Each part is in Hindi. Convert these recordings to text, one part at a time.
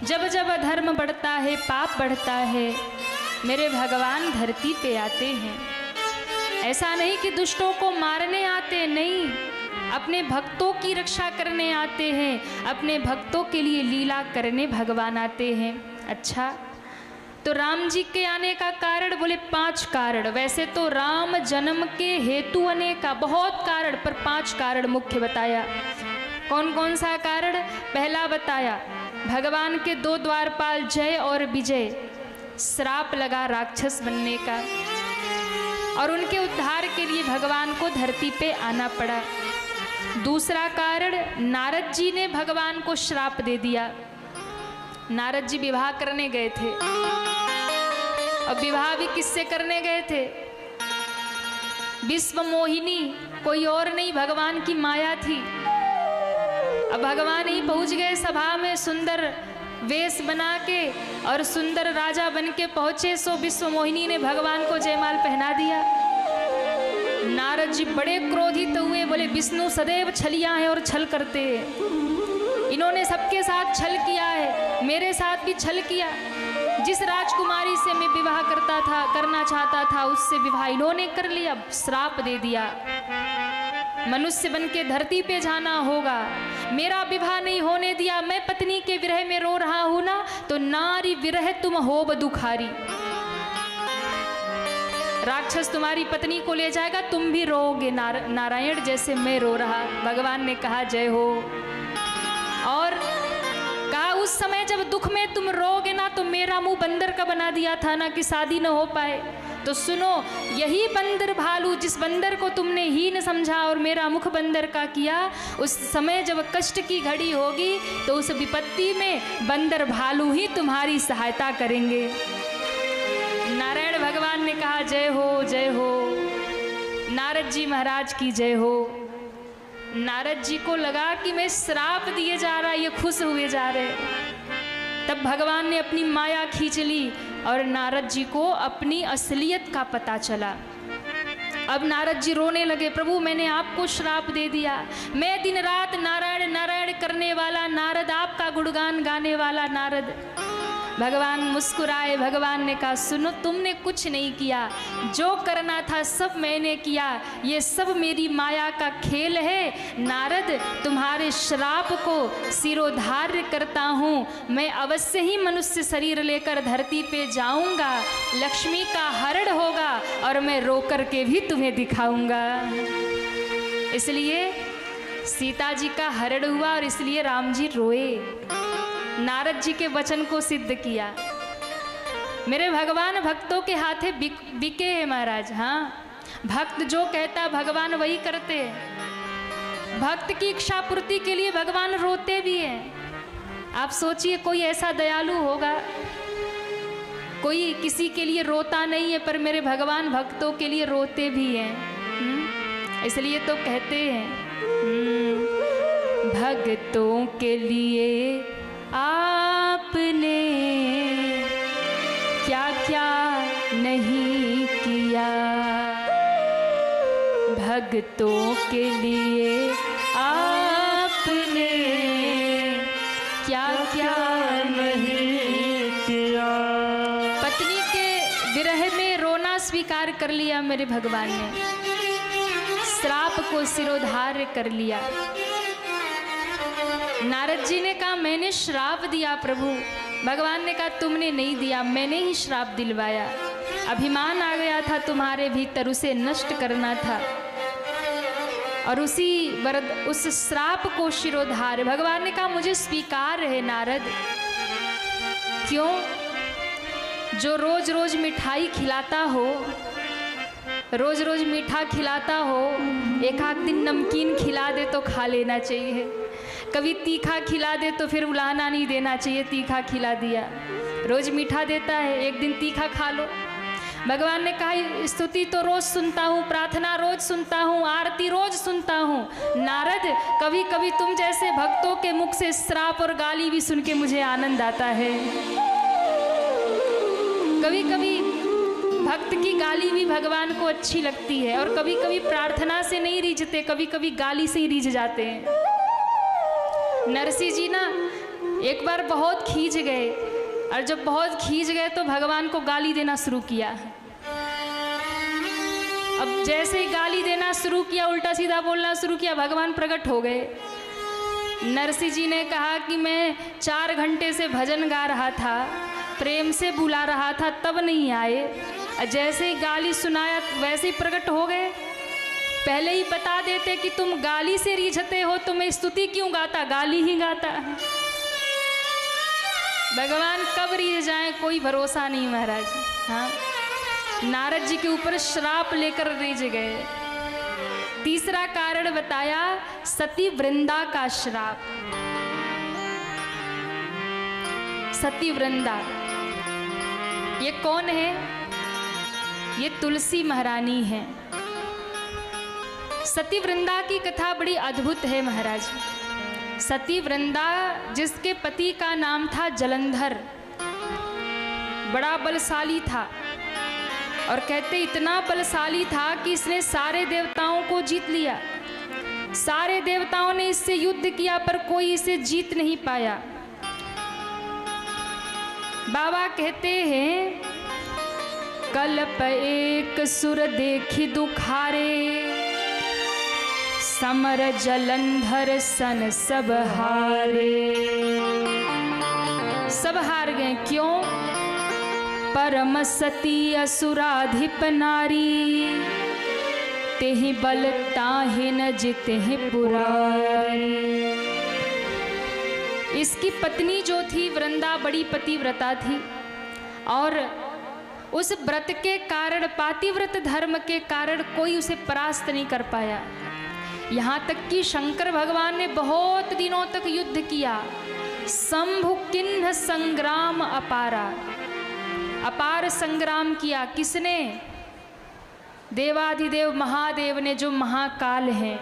जब जब अधर्म बढ़ता है, पाप बढ़ता है, मेरे भगवान धरती पे आते हैं। ऐसा नहीं कि दुष्टों को मारने आते, नहीं, अपने भक्तों की रक्षा करने आते हैं, अपने भक्तों के लिए लीला करने भगवान आते हैं। अच्छा, तो राम जी के आने का कारण बोले 5 कारण। वैसे तो राम जन्म के हेतु अनेक, बहुत कारण, पर 5 कारण मुख्य बताया। कौन कौन सा कारण? पहला बताया, भगवान के 2 द्वारपाल जय और विजय, श्राप लगा राक्षस बनने का, और उनके उद्धार के लिए भगवान को धरती पे आना पड़ा। दूसरा कारण, नारद जी ने भगवान को श्राप दे दिया। नारद जी विवाह करने गए थे, और विवाह भी किससे करने गए थे? विश्व मोहिनी, कोई और नहीं, भगवान की माया थी। अब भगवान ही पहुंच गए सभा में, सुंदर वेश बना के और सुंदर राजा बन के पहुंचे, सो विश्व मोहिनी ने भगवान को जयमाल पहना दिया। नारद जी बड़े क्रोधित हुए, बोले विष्णु सदैव छलिया है और छल करते हैं। इन्होंने सबके साथ छल किया है, मेरे साथ भी छल किया। जिस राजकुमारी से मैं विवाह करना चाहता था, उससे विवाह इन्होंने कर लिया, श्राप दे दिया। मनुष्य बन के धरती पे जाना होगा, मेरा विवाह नहीं होने दिया, मैं पत्नी के विरह में रो रहा हूं ना, तो नारी विरह तुम होब दुखारी। राक्षस तुम्हारी पत्नी को ले जाएगा, तुम भी रोओगे नारायण जैसे मैं रो रहा। भगवान ने कहा जय हो, और कहा उस समय जब दुख में तुम रोगे ना, तो मेरा मुंह बंदर का बना दिया था ना, कि शादी न हो पाए। तो सुनो, यही बंदर भालू, जिस बंदर को तुमने हीन समझा और मेरा मुख बंदर का किया, उस समय जब कष्ट की घड़ी होगी, तो उस विपत्ति में बंदर भालू ही तुम्हारी सहायता करेंगे। नारायण भगवान ने कहा जय हो, जय हो, नारद जी महाराज की जय हो। नारद जी को लगा कि मैं श्राप दिए जा रहा, ये खुश हुए जा रहे। तब भगवान ने अपनी माया खींच ली और नारद जी को अपनी असलियत का पता चला। अब नारद जी रोने लगे, प्रभु मैंने आपको श्राप दे दिया, मैं दिन रात नारायण नारायण करने वाला नारद, आपका गुणगान गाने वाला नारद। भगवान मुस्कुराए, भगवान ने कहा सुनो, तुमने कुछ नहीं किया, जो करना था सब मैंने किया, ये सब मेरी माया का खेल है। नारद, तुम्हारे श्राप को सिरोधार्य करता हूँ, मैं अवश्य ही मनुष्य शरीर लेकर धरती पे जाऊंगा, लक्ष्मी का हरण होगा और मैं रो कर के भी तुम्हें दिखाऊंगा। इसलिए सीता जी का हरण हुआ और इसलिए राम जी रोए। नारद जी के वचन को सिद्ध किया। मेरे भगवान भक्तों के हाथे बिके हैं महाराज। हाँ, भक्त जो कहता भगवान वही करते हैं। भक्त की इच्छा पूर्ति के लिए भगवान रोते भी हैं। आप सोचिए, कोई ऐसा दयालु होगा, कोई किसी के लिए रोता नहीं है, पर मेरे भगवान भक्तों के लिए रोते भी हैं। इसलिए तो कहते हैं भक्तों के लिए आपने क्या क्या नहीं किया, भक्तों के लिए आपने क्या क्या नहीं किया। पत्नी के विरह में रोना स्वीकार कर लिया मेरे भगवान ने, श्राप को सिरोधार्य कर लिया। नारद जी ने कहा मैंने श्राप दिया प्रभु। भगवान ने कहा तुमने नहीं दिया, मैंने ही श्राप दिलवाया। अभिमान आ गया था तुम्हारे भीतर, उसे नष्ट करना था, और उस श्राप को शिरोधार्य। भगवान ने कहा मुझे स्वीकार है नारद। क्यों? जो रोज रोज मिठाई खिलाता हो, रोज रोज मीठा खिलाता हो, एक आध दिन नमकीन खिला दे तो खा लेना चाहिए। कभी तीखा खिला दे तो फिर उलाहना नहीं देना चाहिए, तीखा खिला दिया। रोज मीठा देता है, एक दिन तीखा खा लो। भगवान ने कहा स्तुति तो रोज सुनता हूँ, प्रार्थना रोज सुनता हूँ, आरती रोज सुनता हूँ। नारद, कभी कभी तुम जैसे भक्तों के मुख से श्राप और गाली भी सुन के मुझे आनंद आता है। कभी कभी भक्त की गाली भी भगवान को अच्छी लगती है, और कभी कभी प्रार्थना से नहीं रीझते, कभी कभी गाली से ही रीझ जाते हैं। नरसिंह जी ना एक बार बहुत खींच गए, और जब बहुत खींच गए तो भगवान को गाली देना शुरू किया। अब जैसे ही गाली देना शुरू किया, उल्टा सीधा बोलना शुरू किया, भगवान प्रकट हो गए। नरसिंह जी ने कहा कि मैं 4 घंटे से भजन गा रहा था, प्रेम से बुला रहा था, तब नहीं आए। जैसे ही गाली सुनाया वैसे ही प्रकट हो गए। पहले ही बता देते कि तुम गाली से रीझते हो तो मैं स्तुति क्यों गाता, गाली ही गाता। भगवान कब रीझ जाए कोई भरोसा नहीं महाराज। हाँ, नारद जी के ऊपर श्राप लेकर रीझ गए। तीसरा कारण बताया सती वृंदा का श्राप। सती वृंदा ये कौन है? ये तुलसी महारानी है। सती वृंदा की कथा बड़ी अद्भुत है महाराज। सती वृंदा जिसके पति का नाम था जलंधर, बड़ा बलशाली था, और कहते इतना बलशाली था कि इसने सारे देवताओं को जीत लिया। सारे देवताओं ने इससे युद्ध किया पर कोई इसे जीत नहीं पाया। बाबा कहते हैं कल्प एक सुर देखी दुखारे, समर जलंधर सन सब हारे। सब हार गए, क्यों? परम सती असुराधिप नारी, तेहि बल ताहि न जितेहि पुरारी। इसकी पत्नी जो थी वृंदा बड़ी पतिव्रता थी, और उस व्रत के कारण, पातिव्रत धर्म के कारण कोई उसे परास्त नहीं कर पाया। यहाँ तक कि शंकर भगवान ने बहुत दिनों तक युद्ध किया। शंभु किन्ह संग्राम अपारा, अपार संग्राम किया। किसने? देवाधिदेव महादेव ने, जो महाकाल हैं।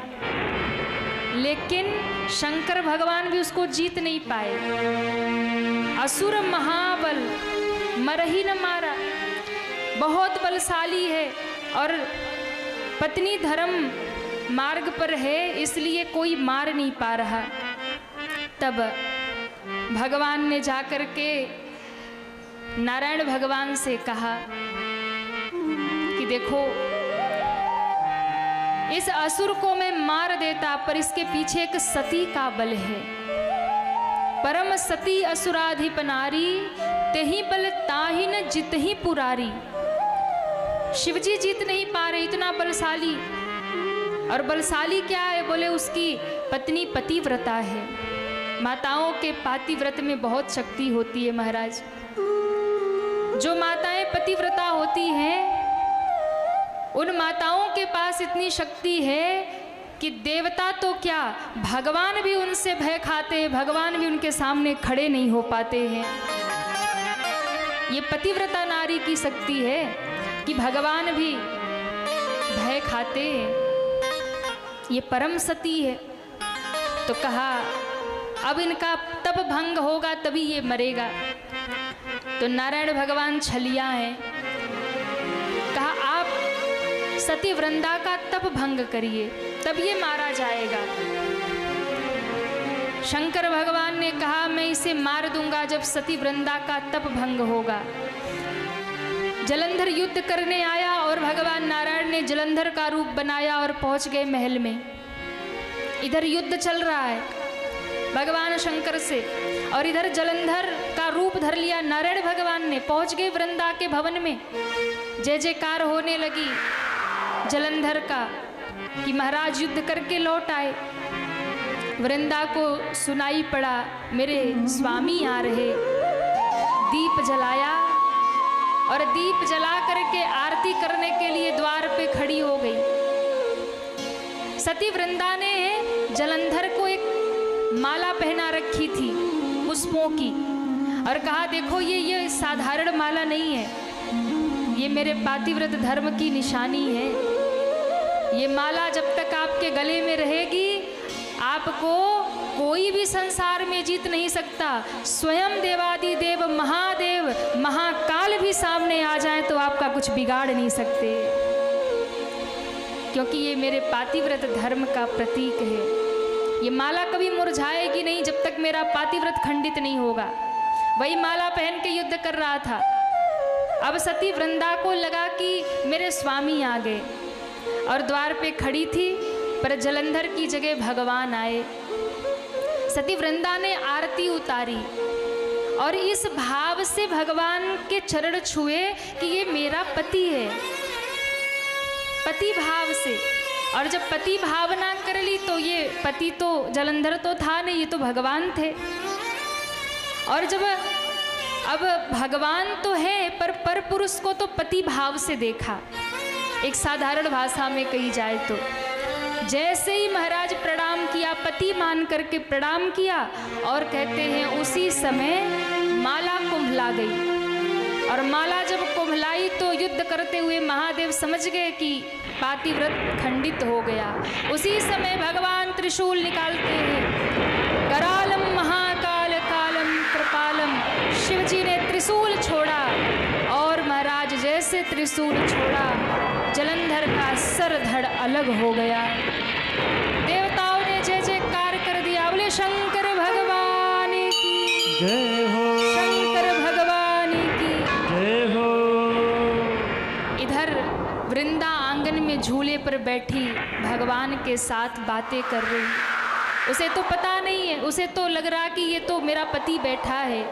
लेकिन शंकर भगवान भी उसको जीत नहीं पाए। असुर महाबल, मर ही न मारा, बहुत बलशाली है और पत्नी धर्म मार्ग पर है, इसलिए कोई मार नहीं पा रहा। तब भगवान ने जाकर के नारायण भगवान से कहा कि देखो इस असुर को मैं मार देता, पर इसके पीछे एक सती का बल है। परम सती असुराधिप नारी, तेहि बल ताहि न जितहि पुरारी। शिवजी जीत नहीं पा रहे, इतना बलशाली। और बलशाली क्या है? बोले उसकी पत्नी पतिव्रता है। माताओं के पातिव्रत में बहुत शक्ति होती है महाराज। जो माताएं पतिव्रता होती हैं, उन माताओं के पास इतनी शक्ति है कि देवता तो क्या, भगवान भी उनसे भय खाते हैं, भगवान भी उनके सामने खड़े नहीं हो पाते हैं। ये पतिव्रता नारी की शक्ति है कि भगवान भी भय खाते हैं। ये परम सती है। तो कहा अब इनका तप भंग होगा तभी ये मरेगा। तो नारायण भगवान छलिया हैं। कहा आप सती वृंदा का तप भंग करिए, तब ये मारा जाएगा। शंकर भगवान ने कहा मैं इसे मार दूंगा जब सती वृंदा का तप भंग होगा। जलंधर युद्ध करने आया और भगवान नारायण ने जलंधर का रूप बनाया और पहुंच गए महल में। इधर युद्ध चल रहा है भगवान शंकर से, और इधर जलंधर का रूप धर लिया नारायण भगवान ने। पहुंच गए वृंदा के भवन में। जय जयकार होने लगी जलंधर का कि महाराज युद्ध करके लौट आए। वृंदा को सुनाई पड़ा मेरे स्वामी आ रहे। दीप जलाया और दीप जला करके आरती करने के लिए द्वार पे खड़ी हो गई। सती वृंदा ने जलंधर को एक माला पहना रखी थी पुष्पों की, और कहा देखो ये साधारण माला नहीं है, ये मेरे पातिव्रत धर्म की निशानी है। ये माला जब तक आपके गले में रहेगी, आपको कोई भी संसार में जीत नहीं सकता। स्वयं देवादिदेव महादेव महाकाल भी सामने आ जाए तो आपका कुछ बिगाड़ नहीं सकते, क्योंकि ये मेरे पातिव्रत धर्म का प्रतीक है। ये माला कभी मुरझाएगी नहीं जब तक मेरा पातिव्रत खंडित नहीं होगा। वही माला पहन के युद्ध कर रहा था। अब सती वृंदा को लगा कि मेरे स्वामी आ गए और द्वार पे खड़ी थी, पर जलंधर की जगह भगवान आए। सती वृंदा ने आरती उतारी और इस भाव से भगवान के चरण छुए कि ये मेरा पति है, पति भाव से। और जब पति भावना कर ली तो ये पति तो जलंधर तो था नहीं, ये तो भगवान थे। और जब अब भगवान तो है पर पुरुष को तो पति भाव से देखा। एक साधारण भाषा में कही जाए तो जैसे ही महाराज प्रणाम किया, पति मान करके प्रणाम किया, और कहते हैं उसी समय माला कुंभला गई। और माला जब कुंभलाई तो युद्ध करते हुए महादेव समझ गए कि पातिव्रत खंडित हो गया। उसी समय भगवान त्रिशूल निकालते हैं। करालम महाकाल कालम कृपालम, शिव जी ने त्रिशूल छोड़ा और महाराज जैसे त्रिशूल छोड़ा, जलंधर का सर धड़ अलग हो गया। देवताओं ने जय जयकार कर दिया। बोले शंकर भगवान की जय हो, शंकर भगवान की जय हो। इधर वृंदा आंगन में झूले पर बैठी भगवान के साथ बातें कर रही। उसे तो पता नहीं है, उसे तो लग रहा कि ये तो मेरा पति बैठा है,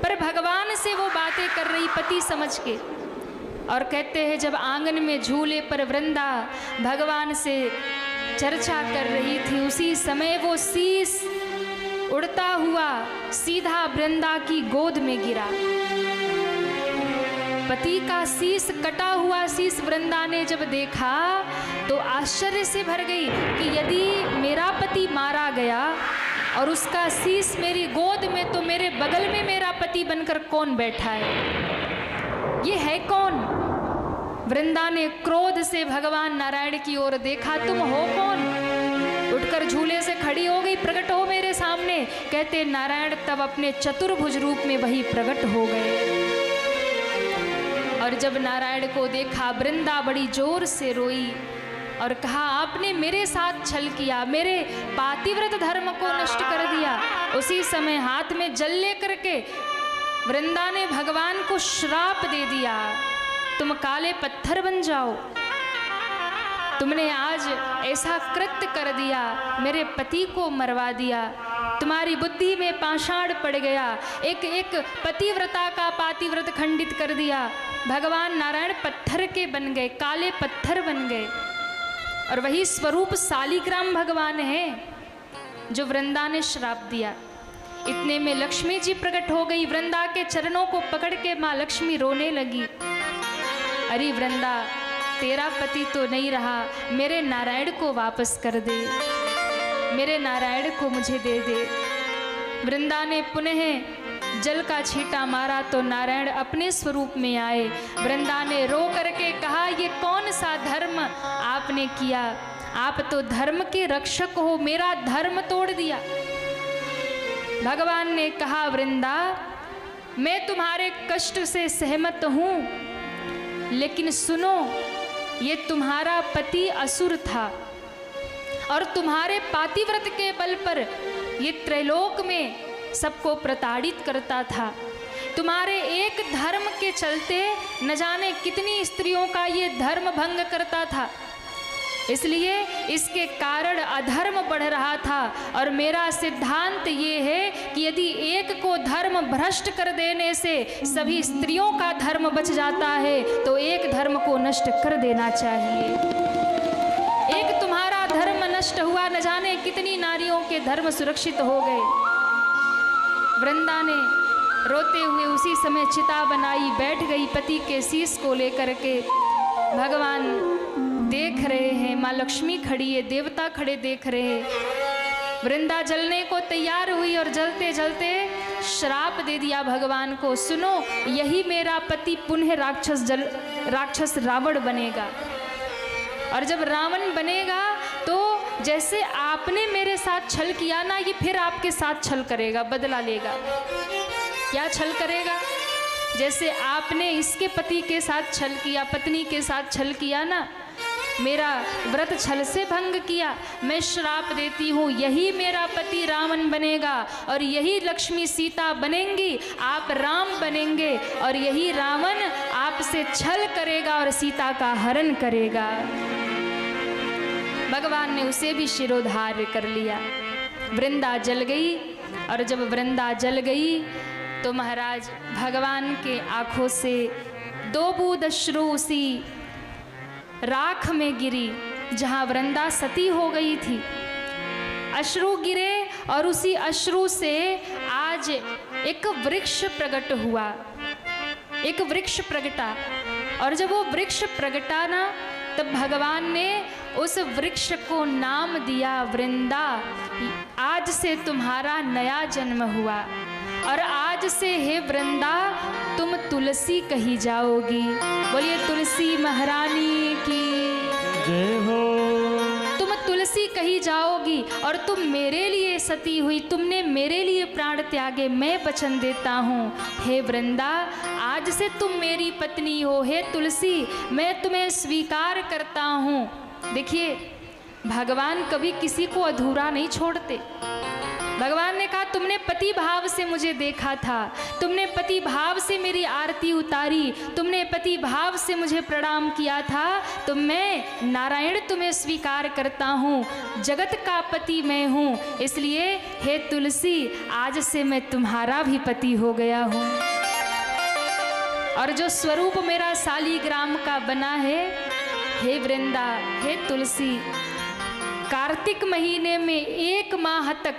पर भगवान से वो बातें कर रही पति समझ के। और कहते हैं जब आंगन में झूले पर वृंदा भगवान से चर्चा कर रही थी, उसी समय वो शीश उड़ता हुआ सीधा वृंदा की गोद में गिरा। पति का शीश, कटा हुआ शीश वृंदा ने जब देखा तो आश्चर्य से भर गई कि यदि मेरा पति मारा गया और उसका शीश मेरी गोद में, तो मेरे बगल में मेरा पति बनकर कौन बैठा है, ये है कौन? वृंदा ने क्रोध से भगवान नारायण की ओर देखा। तुम हो कौन? उठकर झूले से खड़ी हो गई। प्रकट हो मेरे सामने। कहते नारायण तब अपने चतुर्भुज रूप में वही प्रकट हो गए। और जब नारायण को देखा, वृंदा बड़ी जोर से रोई और कहा आपने मेरे साथ छल किया, मेरे पातिव्रत धर्म को नष्ट कर दिया। उसी समय हाथ में जल लेकर के वृंदा ने भगवान को श्राप दे दिया, तुम काले पत्थर बन जाओ। तुमने आज ऐसा कृत्य कर दिया, मेरे पति को मरवा दिया, तुम्हारी बुद्धि में पाषाण पड़ गया, एक एक पतिव्रता का पातिव्रत खंडित कर दिया। भगवान नारायण पत्थर के बन गए, काले पत्थर बन गए। और वही स्वरूप शालिग्राम भगवान है जो वृंदा ने श्राप दिया। इतने में लक्ष्मी जी प्रकट हो गई। वृंदा के चरणों को पकड़ के माँ लक्ष्मी रोने लगी। अरे वृंदा, तेरा पति तो नहीं रहा, मेरे नारायण को वापस कर दे, मेरे नारायण को मुझे दे दे। वृंदा ने पुनः जल का छींटा मारा तो नारायण अपने स्वरूप में आए। वृंदा ने रो करके कहा ये कौन सा धर्म आपने किया, आप तो धर्म के रक्षक हो, मेरा धर्म तोड़ दिया। भगवान ने कहा वृंदा, मैं तुम्हारे कष्ट से सहमत हूँ, लेकिन सुनो, ये तुम्हारा पति असुर था और तुम्हारे पातिव्रत के बल पर ये त्रैलोक में सबको प्रताड़ित करता था। तुम्हारे एक धर्म के चलते न जाने कितनी स्त्रियों का ये धर्म भंग करता था, इसलिए इसके कारण अधर्म बढ़ रहा था। और मेरा सिद्धांत ये है कि यदि एक को धर्म भ्रष्ट कर देने से सभी स्त्रियों का धर्म बच जाता है, तो एक धर्म को नष्ट कर देना चाहिए। एक तुम्हारा धर्म नष्ट हुआ, न जाने कितनी नारियों के धर्म सुरक्षित हो गए। वृंदा ने रोते हुए उसी समय चिता बनाई, बैठ गई पति के शीश को लेकर के। भगवान देख रहे हैं, माँ लक्ष्मी खड़ी है, देवता खड़े देख रहे हैं। वृंदा जलने को तैयार हुई और जलते जलते श्राप दे दिया भगवान को, सुनो यही मेरा पति पुनः राक्षस रावण बनेगा। और जब रावण बनेगा तो जैसे आपने मेरे साथ छल किया ना, ये फिर आपके साथ छल करेगा, बदला लेगा। क्या छल करेगा? जैसे आपने इसके पति के साथ छल किया, पत्नी के साथ छल किया ना, मेरा व्रत छल से भंग किया, मैं श्राप देती हूँ, यही मेरा पति रावण बनेगा और यही लक्ष्मी सीता बनेंगी, आप राम बनेंगे और यही रावण आपसे छल करेगा और सीता का हरण करेगा। भगवान ने उसे भी शिरोधार्य कर लिया। वृंदा जल गई और जब वृंदा जल गई तो महाराज भगवान के आंखों से 2 बूंद अश्रु उसी राख में गिरी जहाँ वृंदा सती हो गई थी। अश्रु गिरे और उसी अश्रु से आज एक वृक्ष प्रकट हुआ, एक वृक्ष प्रगटा। और जब वो वृक्ष प्रगटा ना, तब भगवान ने उस वृक्ष को नाम दिया वृंदा। आज से तुम्हारा नया जन्म हुआ और आज से हे वृंदा तुम तुलसी कही जाओगी। बोलिए तुलसी महारानी की जय हो। तुम तुलसी कही जाओगी और तुम मेरे लिए सती हुई, तुमने मेरे लिए प्राण त्यागे, मैं वचन देता हूँ हे वृंदा आज से तुम मेरी पत्नी हो। हे तुलसी मैं तुम्हें स्वीकार करता हूँ। देखिए भगवान कभी किसी को अधूरा नहीं छोड़ते। भगवान ने कहा तुमने पति भाव से मुझे देखा था, तुमने पति भाव से मेरी आरती उतारी, तुमने पति भाव से मुझे प्रणाम किया था, तो मैं नारायण तुम्हें स्वीकार करता हूँ, जगत का पति मैं हूँ। इसलिए हे तुलसी आज से मैं तुम्हारा भी पति हो गया हूँ। और जो स्वरूप मेरा शालीग्राम का बना है हे वृंदा हे तुलसी, कार्तिक महीने में 1 माह तक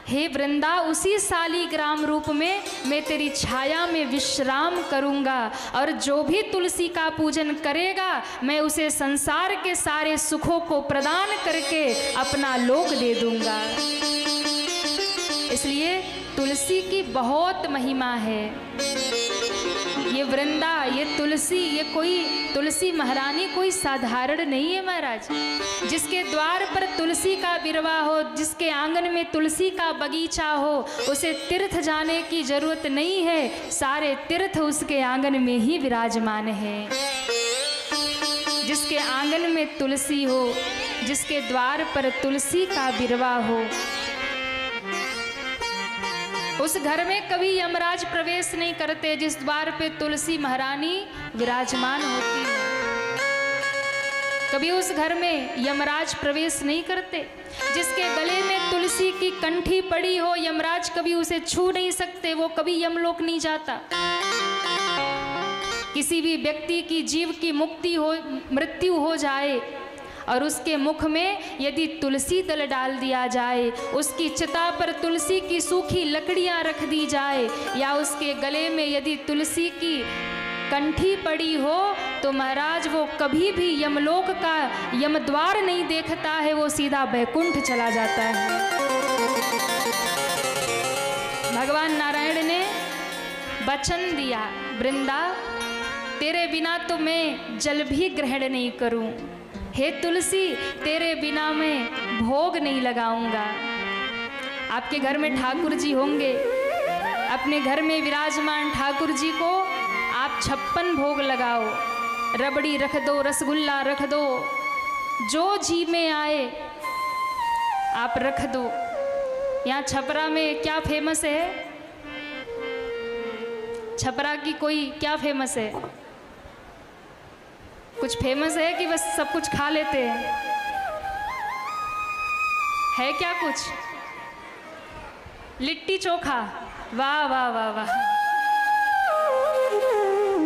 हे वृंदा उसी शालीग्राम रूप में मैं तेरी छाया में विश्राम करूंगा और जो भी तुलसी का पूजन करेगा मैं उसे संसार के सारे सुखों को प्रदान करके अपना लोक दे दूंगा। इसलिए तुलसी की बहुत महिमा है। ये वृंदा, ये तुलसी, ये कोई तुलसी महारानी कोई साधारण नहीं है महाराज। जिसके द्वार पर तुलसी का बिरवा हो, जिसके आंगन में तुलसी का बगीचा हो, उसे तीर्थ जाने की जरूरत नहीं है, सारे तीर्थ उसके आंगन में ही विराजमान है। जिसके आंगन में तुलसी हो, जिसके द्वार पर तुलसी का बिरवा हो, उस घर में कभी यमराज प्रवेश नहीं करते। जिस द्वार पे तुलसी महारानी विराजमान होती है, कभी उस घर में यमराज प्रवेश नहीं करते। जिसके गले में तुलसी की कंठी पड़ी हो, यमराज कभी उसे छू नहीं सकते, वो कभी यमलोक नहीं जाता। किसी भी व्यक्ति की जीव की मृत्यु हो जाए और उसके मुख में यदि तुलसी दल डाल दिया जाए, उसकी चिता पर तुलसी की सूखी लकड़ियां रख दी जाए, या उसके गले में यदि तुलसी की कंठी पड़ी हो, तो महाराज वो कभी भी यमलोक का यमद्वार नहीं देखता है, वो सीधा बैकुंठ चला जाता है। भगवान नारायण ने वचन दिया, वृंदा तेरे बिना तो मैं जल भी ग्रहण नहीं करूं, हे तुलसी तेरे बिना मैं भोग नहीं लगाऊंगा। आपके घर में ठाकुर जी होंगे, अपने घर में विराजमान ठाकुर जी को आप 56 भोग लगाओ, रबड़ी रख दो, रसगुल्ला रख दो, जो जी में आए आप रख दो। यहाँ छपरा में क्या फेमस है? छपरा की कोई क्या फेमस है? कुछ फेमस है कि बस सब कुछ खा लेते हैं? है क्या कुछ? लिट्टी चोखा, वाह वाह वाह वाह,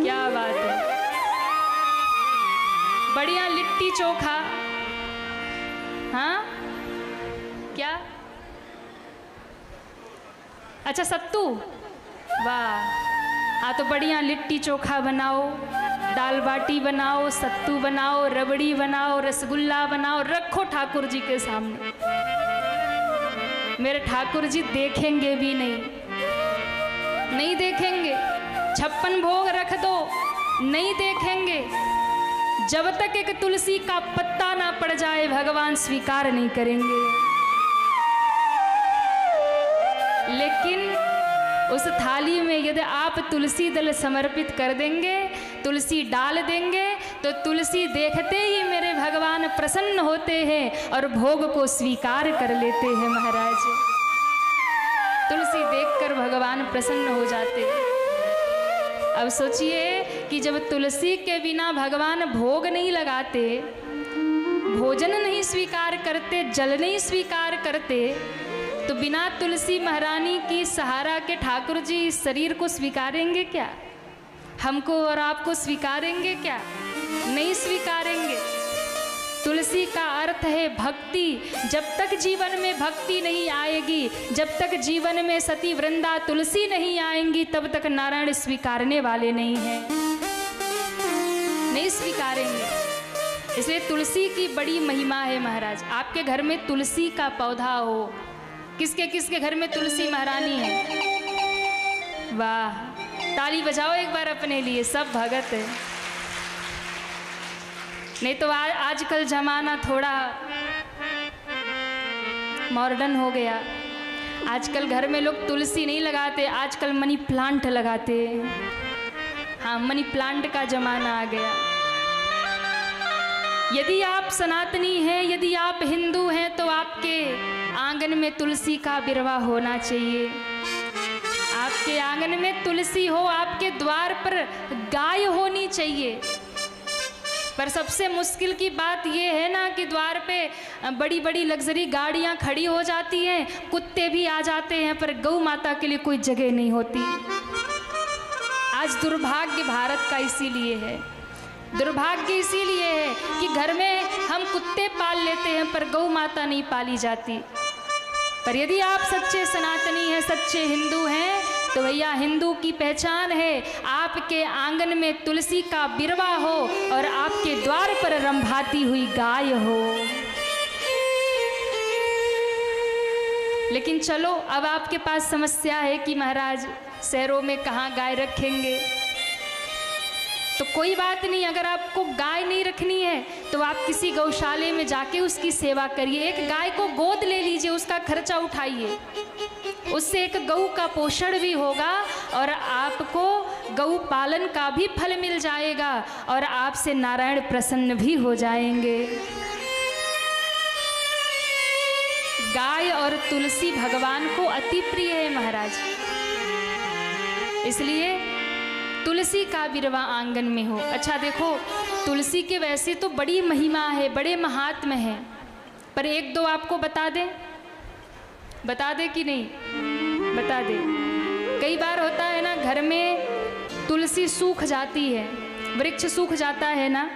क्या बात है, बढ़िया लिट्टी चोखा। हाँ क्या? अच्छा सत्तू, वाह। हाँ तो बढ़िया लिट्टी चोखा बनाओ, दाल बाटी बनाओ, सत्तू बनाओ, रबड़ी बनाओ, रसगुल्ला बनाओ, रखो ठाकुर जी के सामने। मेरे ठाकुर जी देखेंगे भी नहीं देखेंगे। 56 भोग रख दो, नहीं देखेंगे। जब तक एक तुलसी का पत्ता ना पड़ जाए भगवान स्वीकार नहीं करेंगे। लेकिन उस थाली में यदि आप तुलसी दल समर्पित कर देंगे, तुलसी डाल देंगे, तो तुलसी देखते ही मेरे भगवान प्रसन्न होते हैं और भोग को स्वीकार कर लेते हैं महाराज। तुलसी देखकर भगवान प्रसन्न हो जाते हैं। अब सोचिए कि जब तुलसी के बिना भगवान भोग नहीं लगाते, भोजन नहीं स्वीकार करते, जल नहीं स्वीकार करते, तो बिना तुलसी महारानी की सहारा के ठाकुर जी इस शरीर को स्वीकारेंगे क्या? हमको और आपको स्वीकारेंगे क्या? नहीं स्वीकारेंगे। तुलसी का अर्थ है भक्ति। जब तक जीवन में भक्ति नहीं आएगी, जब तक जीवन में सती वृंदा तुलसी नहीं आएंगी, तब तक नारायण स्वीकारने वाले नहीं हैं, नहीं स्वीकारेंगे। इसलिए तुलसी की बड़ी महिमा है महाराज। आपके घर में तुलसी का पौधा हो, किसके किसके घर में तुलसी महारानी है? वाह, ताली बजाओ एक बार अपने लिए, सब भगत है। नहीं तो आजकल जमाना थोड़ा मॉडर्न हो गया। आजकल घर में लोग तुलसी नहीं लगाते, आजकल मनी प्लांट लगाते। हाँ, मनी प्लांट का जमाना आ गया। यदि आप सनातनी हैं, यदि आप हिंदू हैं, तो आपके आंगन में तुलसी का बिरवा होना चाहिए। आपके आंगन में तुलसी हो, आपके द्वार पर गाय होनी चाहिए। पर सबसे मुश्किल की बात यह है ना कि द्वार पे बड़ी बड़ी लग्जरी गाड़ियां खड़ी हो जाती हैं, कुत्ते भी आ जाते हैं, पर गौ माता के लिए कोई जगह नहीं होती। आज दुर्भाग्य भारत का इसीलिए है, दुर्भाग्य इसीलिए है कि घर में हम कुत्ते पाल लेते हैं पर गौ माता नहीं पाली जाती। पर यदि आप सच्चे सनातनी हैं, सच्चे हिंदू हैं, तो भैया हिंदू की पहचान है आपके आंगन में तुलसी का बिरवा हो और आपके द्वार पर रंभाती हुई गाय हो। लेकिन चलो, अब आपके पास समस्या है कि महाराज शहरों में कहाँ गाय रखेंगे। तो कोई बात नहीं, अगर आपको गाय नहीं रखनी है तो आप किसी गौशाले में जाके उसकी सेवा करिए। एक गाय को गोद ले लीजिए, उसका खर्चा उठाइए, उससे एक गऊ का पोषण भी होगा और आपको गऊ पालन का भी फल मिल जाएगा और आपसे नारायण प्रसन्न भी हो जाएंगे। गाय और तुलसी भगवान को अति प्रिय है महाराज, इसलिए तुलसी का बिरवा आंगन में हो। अच्छा देखो, तुलसी के वैसे तो बड़ी महिमा है, बड़े महात्म्य हैं, पर एक दो आपको बता दे कि नहीं? बता दे। कई बार होता है ना, घर में तुलसी सूख जाती है, वृक्ष सूख जाता है ना,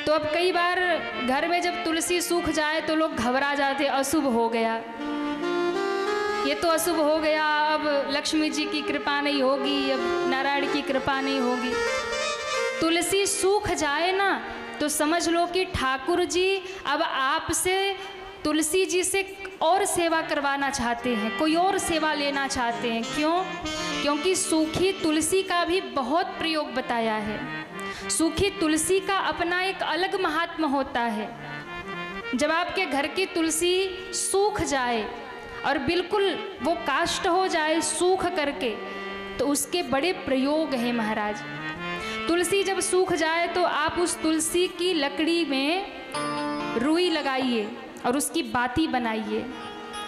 तो अब कई बार घर में जब तुलसी सूख जाए तो लोग घबरा जाते, अशुभ हो गया, ये तो अशुभ हो गया, अब लक्ष्मी जी की कृपा नहीं होगी, अब नारायण की कृपा नहीं होगी। तुलसी सूख जाए ना तो समझ लो कि ठाकुर जी अब आपसे, तुलसी जी से और सेवा करवाना चाहते हैं, कोई और सेवा लेना चाहते हैं। क्यों? क्योंकि सूखी तुलसी का भी बहुत प्रयोग बताया है। सूखी तुलसी का अपना एक अलग महात्म्य होता है। जब आपके घर की तुलसी सूख जाए और बिल्कुल वो काष्ठ हो जाए सूख करके, तो उसके बड़े प्रयोग हैं महाराज। तुलसी जब सूख जाए तो आप उस तुलसी की लकड़ी में रुई लगाइए और उसकी बाती बनाइए,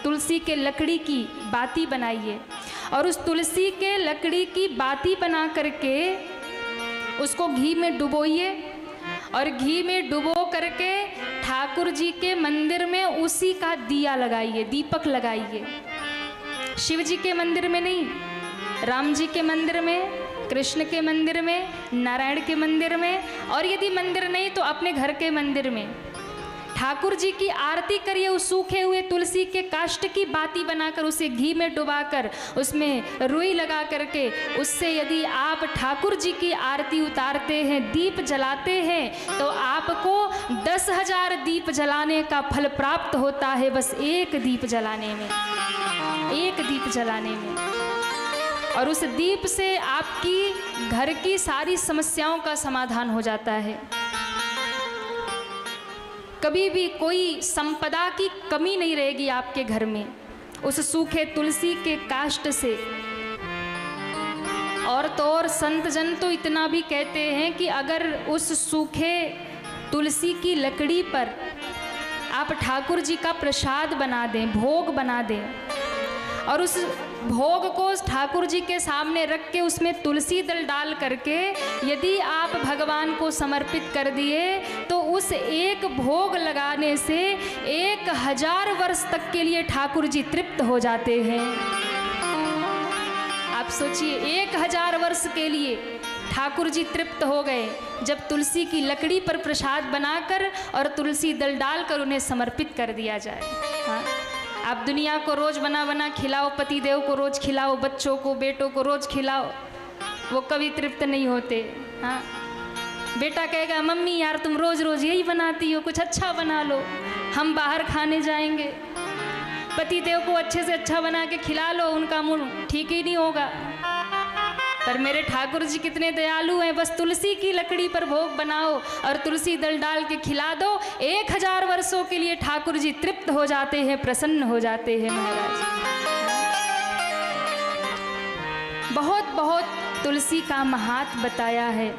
तुलसी के लकड़ी की बाती बनाइए और उस तुलसी के लकड़ी की बाती बना करके उसको घी में डुबोइए और घी में डुबो करके ठाकुर जी के मंदिर में उसी का दिया लगाइए, दीपक लगाइए। शिव जी के मंदिर में नहीं, राम जी के मंदिर में, कृष्ण के मंदिर में, नारायण के मंदिर में, और यदि मंदिर नहीं तो अपने घर के मंदिर में ठाकुर जी की आरती करिए। उस सूखे हुए तुलसी के काष्ठ की बाती बनाकर उसे घी में डुबाकर उसमें रुई लगा करके उससे यदि आप ठाकुर जी की आरती उतारते हैं, दीप जलाते हैं, तो आपको 10,000 दीप जलाने का फल प्राप्त होता है, बस एक दीप जलाने में, एक दीप जलाने में। और उस दीप से आपकी घर की सारी समस्याओं का समाधान हो जाता है। कभी भी कोई संपदा की कमी नहीं रहेगी आपके घर में। उस सूखे तुलसी के काष्ठ से और तो और संत जन तो इतना भी कहते हैं कि अगर उस सूखे तुलसी की लकड़ी पर आप ठाकुर जी का प्रसाद बना दें, भोग बना दें, और उस भोग को ठाकुर जी के सामने रख के उसमें तुलसी दल डाल करके यदि आप भगवान को समर्पित कर दिए तो उस एक भोग लगाने से 1000 वर्ष तक के लिए ठाकुर जी तृप्त हो जाते हैं। आप सोचिए 1000 वर्ष के लिए ठाकुर जी तृप्त हो गए जब तुलसी की लकड़ी पर प्रसाद बनाकर और तुलसी दल डालकर उन्हें समर्पित कर दिया जाए। हाँ, आप दुनिया को रोज बना बना खिलाओ, पति देव को रोज खिलाओ, बच्चों को, बेटों को रोज खिलाओ, वो कभी तृप्त नहीं होते। हाँ, बेटा कहेगा मम्मी यार तुम रोज रोज यही बनाती हो, कुछ अच्छा बना लो, हम बाहर खाने जाएंगे। पति देव को अच्छे से अच्छा बना के खिला लो, उनका मुंह ठीक ही नहीं होगा। पर मेरे ठाकुर जी कितने दयालु हैं, बस तुलसी की लकड़ी पर भोग बनाओ और तुलसी दल डाल के खिला दो, 1000 वर्षों के लिए ठाकुर जी तृप्त हो जाते हैं, प्रसन्न हो जाते हैं महाराज। बहुत बहुत तुलसी का महात्म बताया है।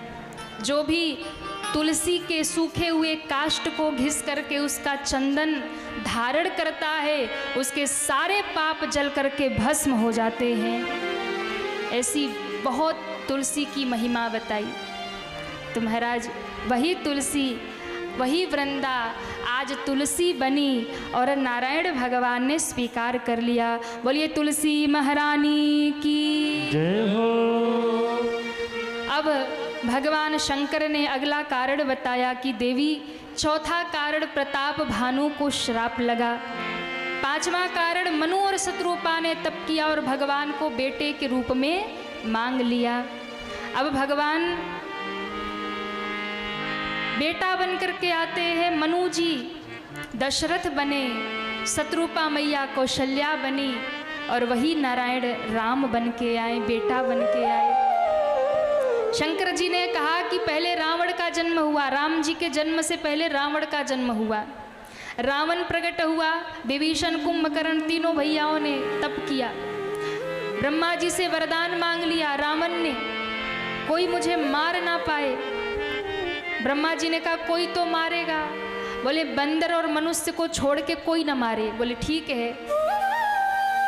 जो भी तुलसी के सूखे हुए काष्ठ को घिस करके उसका चंदन धारण करता है उसके सारे पाप जल करके भस्म हो जाते हैं। ऐसी बहुत तुलसी की महिमा बताई। तो महाराज वही तुलसी, वही वृंदा आज तुलसी बनी और नारायण भगवान ने स्वीकार कर लिया। बोलिए तुलसी महारानी की जय हो। अब भगवान शंकर ने अगला कारण बताया कि देवी, चौथा कारण प्रताप भानु को श्राप लगा, 5वां कारण मनु और शत्रुपा ने तप किया और भगवान को बेटे के रूप में मांग लिया। अब भगवान बेटा बन करके आते हैं, मनु जी दशरथ बने, शत्रुपा मैया कौशल्या बनी और वही नारायण राम बन के आए, बेटा बन के आए। शंकर जी ने कहा कि पहले रावण का जन्म हुआ, राम जी के जन्म से पहले रावण का जन्म हुआ, रावण प्रकट हुआ, विभीषण कुंभकर्ण तीनों भैयाओं ने तप किया, ब्रह्मा जी से वरदान मांग लिया रावण ने, कोई मुझे मार ना पाए। ब्रह्मा जी ने कहा कोई तो मारेगा, बोले बंदर और मनुष्य को छोड़ के कोई ना मारे। बोले ठीक है।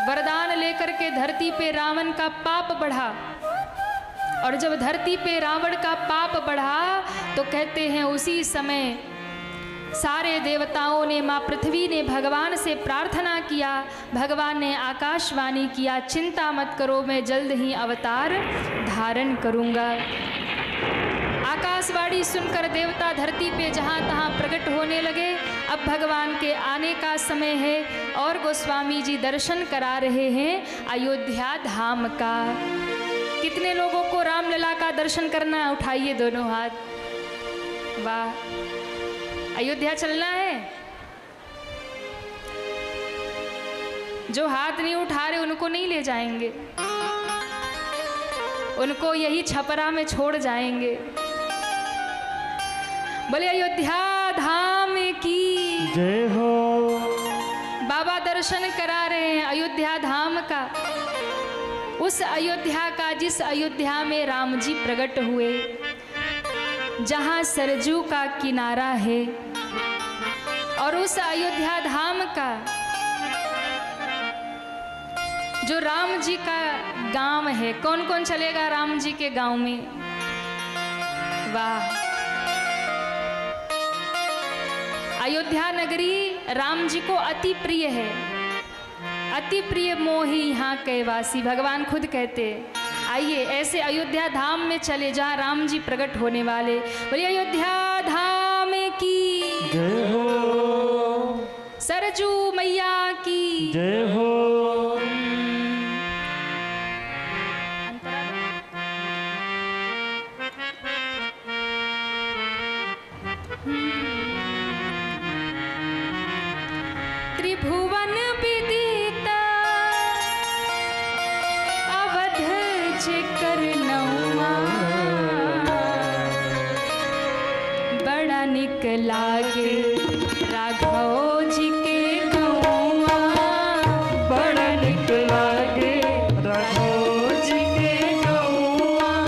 वरदान लेकर के धरती पे रावण का पाप बढ़ा, और जब धरती पे रावण का पाप बढ़ा तो कहते हैं उसी समय सारे देवताओं ने, माँ पृथ्वी ने भगवान से प्रार्थना किया, भगवान ने आकाशवाणी किया, चिंता मत करो मैं जल्द ही अवतार धारण करूँगा। आकाशवाणी सुनकर देवता धरती पे जहाँ तहाँ प्रकट होने लगे। अब भगवान के आने का समय है और गोस्वामी जी दर्शन करा रहे हैं अयोध्या धाम का। कितने लोगों को रामलला का दर्शन करना है? उठाइए दोनों हाथ। वाह, अयोध्या चलना है? जो हाथ नहीं उठा रहे उनको नहीं ले जाएंगे, उनको यही छपरा में छोड़ जाएंगे। बोले अयोध्या धाम की जय हो। बाबा दर्शन करा रहे हैं अयोध्या धाम का, उस अयोध्या का जिस अयोध्या में राम जी प्रकट हुए, जहाँ सरजू का किनारा है, और उस अयोध्या धाम का जो राम जी का गांव है। कौन कौन चलेगा राम जी के गांव में? वाह, अयोध्या नगरी राम जी को अति प्रिय है, अति प्रिय मोही यहाँ के वासी, भगवान खुद कहते। आइए ऐसे अयोध्या धाम में चले जहाँ राम जी प्रकट होने वाले। बोलिए अयोध्या धाम की जय हो। सरजू मैया की जय हो। त्रिभुवन विदिता अवध जेकर नौआ, बड़ा निक लागे राघव जी के गौआ, बड़ा निक लागे राघव जी के गौआ।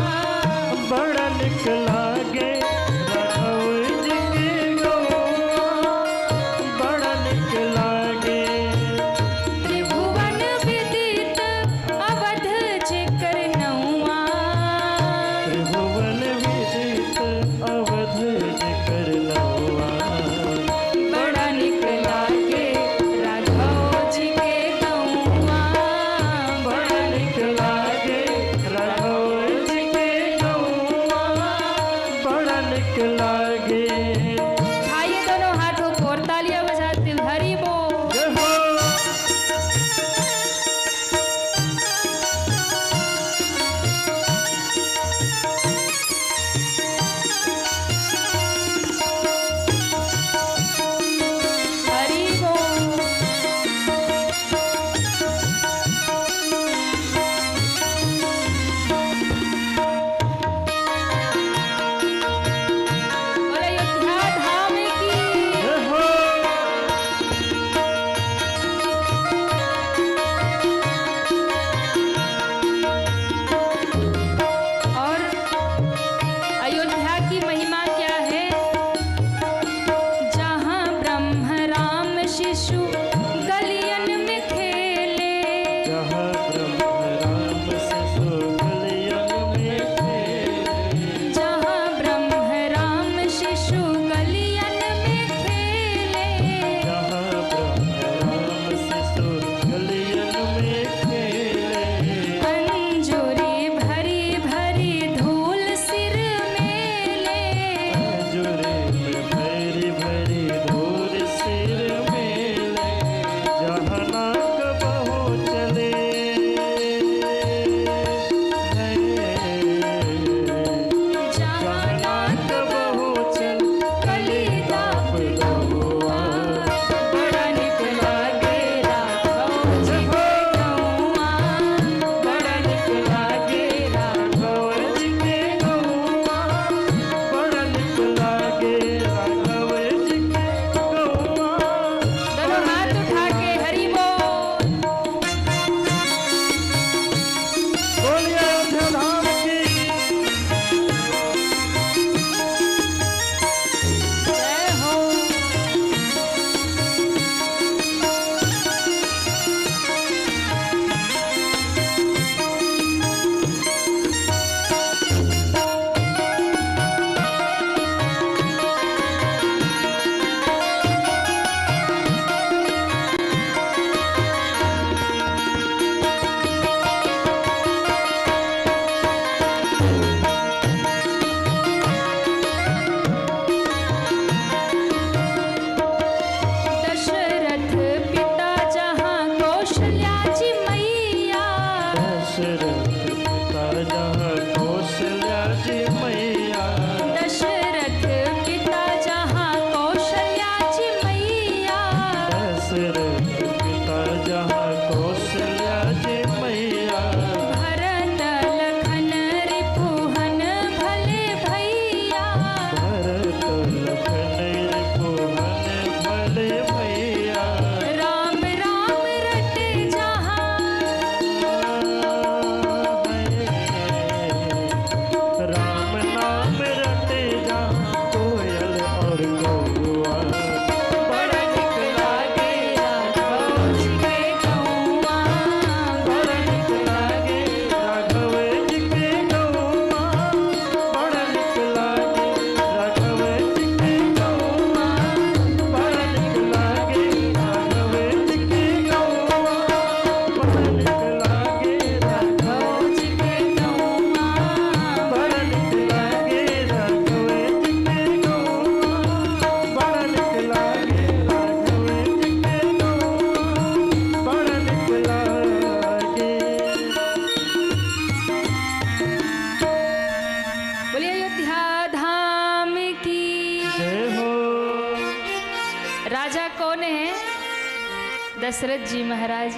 दशरथ जी महाराज,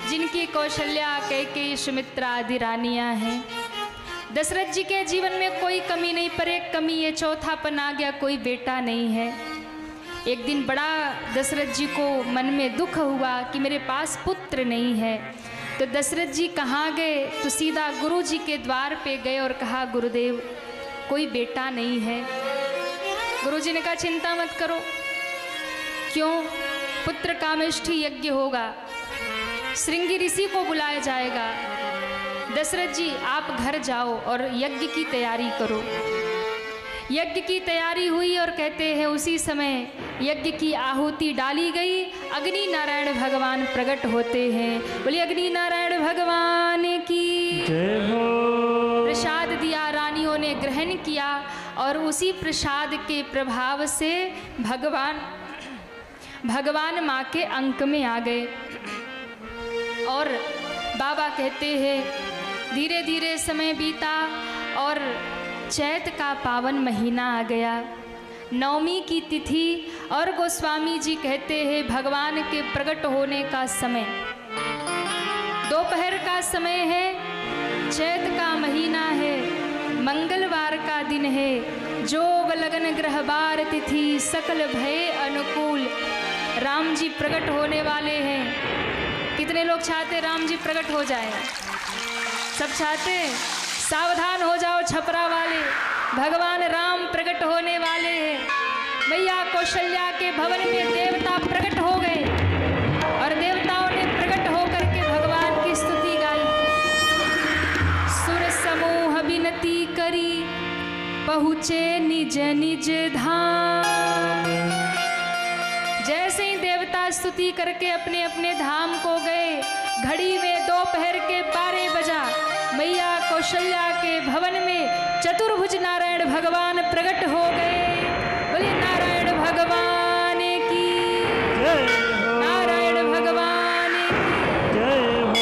जिनकी कौशल्या, कैकेयी, सुमित्रा आदि रानियां हैं। दशरथ जी के जीवन में कोई कमी नहीं, पर एक कमी ये चौथापन आ गया, कोई बेटा नहीं है। एक दिन बड़ा दशरथ जी को मन में दुख हुआ कि मेरे पास पुत्र नहीं है। तो दशरथ जी कहाँ गए, तो सीधा गुरु जी के द्वार पे गए और कहा, गुरुदेव कोई बेटा नहीं है। गुरु जी ने कहा, चिंता मत करो, क्यों, पुत्र कामेष्ठी यज्ञ होगा, श्रृंगी ऋषि को बुलाया जाएगा। दशरथ जी आप घर जाओ और यज्ञ की तैयारी करो। यज्ञ की तैयारी हुई और कहते हैं उसी समय यज्ञ की आहुति डाली गई। अग्नि नारायण भगवान प्रकट होते हैं। बोलिए अग्नि नारायण भगवान की जय हो। प्रसाद दिया, रानियों ने ग्रहण किया और उसी प्रसाद के प्रभाव से भगवान माँ के अंक में आ गए। और बाबा कहते हैं धीरे धीरे समय बीता और चैत का पावन महीना आ गया, नवमी की तिथि, और गोस्वामी जी कहते हैं भगवान के प्रकट होने का समय दोपहर का समय है, चैत का महीना है, मंगलवार का दिन है, जोग लगन ग्रह बार तिथि, सकल भय अनुकूल, राम जी प्रकट होने वाले हैं। कितने लोग चाहते राम जी प्रकट हो जाए? सब चाहते? सावधान हो जाओ छपरा वाले, भगवान राम प्रकट होने वाले हैं। मैया कौशल्या के भवन में देवता प्रकट हो गए और देवताओं ने प्रकट होकर के भगवान की स्तुति गाई। सुर समूह विनती करी, पहुँचे निज निज धाम। जैसे ही देवता स्तुति करके अपने अपने धाम को गए, घड़ी में दोपहर के 12 बजा, मैया कौशल्या के भवन में चतुर्भुज नारायण भगवान प्रकट हो गए। बोलिए नारायण भगवान की जय हो, नारायण भगवान की जय हो।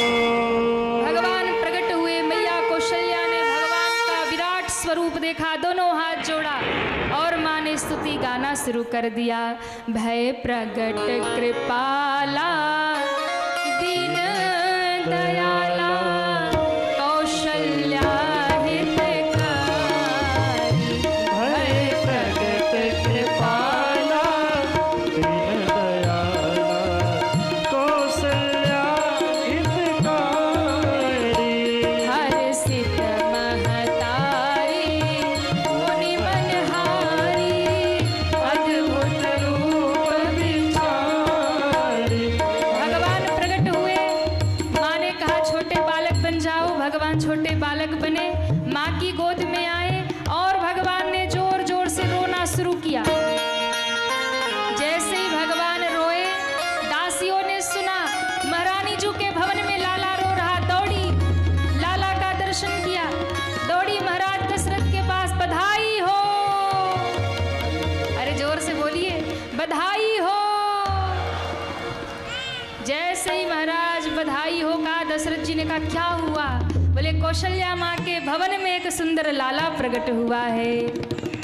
भगवान प्रकट हुए, मैया कौशल्या ने भगवान का विराट स्वरूप देखा, दोनों हाथ जोड़ा और माँ ने स्तुति गाना शुरू कर दिया। भय प्रगट कृपाला दीन दयाला, छोटे बालक बने, माँ की गोद में आए और भगवान ने जोर जोर से रोना शुरू किया। जैसे ही भगवान रोए, दासियों ने सुना महारानी जी के भवन में लाला रो रहा, दौड़ी लाला का दर्शन किया, दौड़ी महाराज दशरथ के पास, बधाई हो। अरे जोर से बोलिए, बधाई हो। जैसे ही महाराज बधाई हो कहा, दशरथ जी ने कहा क्या हुआ? बोले कौशल्या माँ के भवन में एक सुंदर लाला प्रकट हुआ है।